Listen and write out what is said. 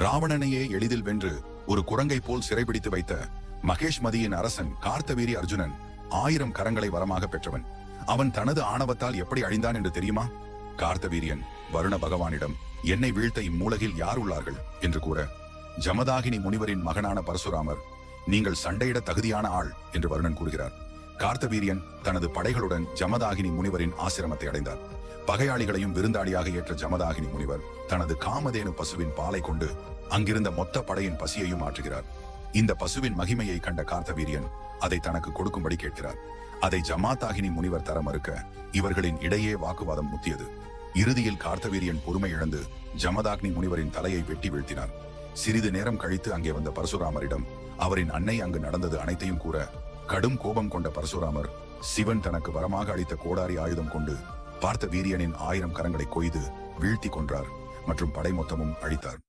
ராவணனையே எளிதில் வென்று ஒரு குரங்கை போல் சிறைபிடித்து வைத்த மகேஷ்மதியின் அரசன் கார்த்தவீரிய அர்ஜுனன் 1000 கரங்களை வரமாக பெற்றவன். அவன் தனது ஆணவத்தால் எப்படி அழிந்தான் என்று தெரியுமா? கார்த்தவீரியன் வருண பகவானிடம் என்னை வீழ்த்த இம்மூலகில் யார் உள்ளார்கள் என்று கூற, ஜமதாகினி முனிவரின் மகனான பரசுராமர், நீங்கள் சண்டையிட தகுதியான ஆள் என்று வருணன் கூறுகிறார். கார்த்தவீரியன் தனது படைகளுடன் ஜமதாகினி முனிவரின் ஆசிரமத்தை அடைந்தார். பகையாளிகளையும் விருந்தாளியாக ஏற்ற ஜமதாகினி முனிவர் தனது காமதேனு பசுவின் பாலை கொண்டு அங்கிருந்த மொத்த படையின் பசியையும் ஆற்றுகிறார். இந்த பசுவின் மகிமையை கண்ட கார்த்தவீரியன் அதை தனக்கு கொடுக்கும்படி கேட்கிறார். அதை ஜமாதாகினி முனிவர் தர மறுக்க இவர்களின் இடையே வாக்குவாதம் முத்தியது. இறுதியில் கார்த்தவீரியன் பொறுமை இழந்து ஜமதாக்னி முனிவரின் தலையை வெட்டி வீழ்த்தினார். சிறிது நேரம் கழித்து அங்கே வந்த பரசுராமரிடம் அவரின் அன்னை அங்கு நடந்தது அனைத்தையும் கூற, கடும் கோபம் கொண்ட பரசுராமர் சிவன் தனக்கு வரமாக அளித்த கோடாரி ஆயுதம் கொண்டு பார்த்த வீரியனின் 1000 கரங்களை கொய்து வீழ்த்தி கொன்றார் மற்றும் படை மொத்தமும் அழித்தார்.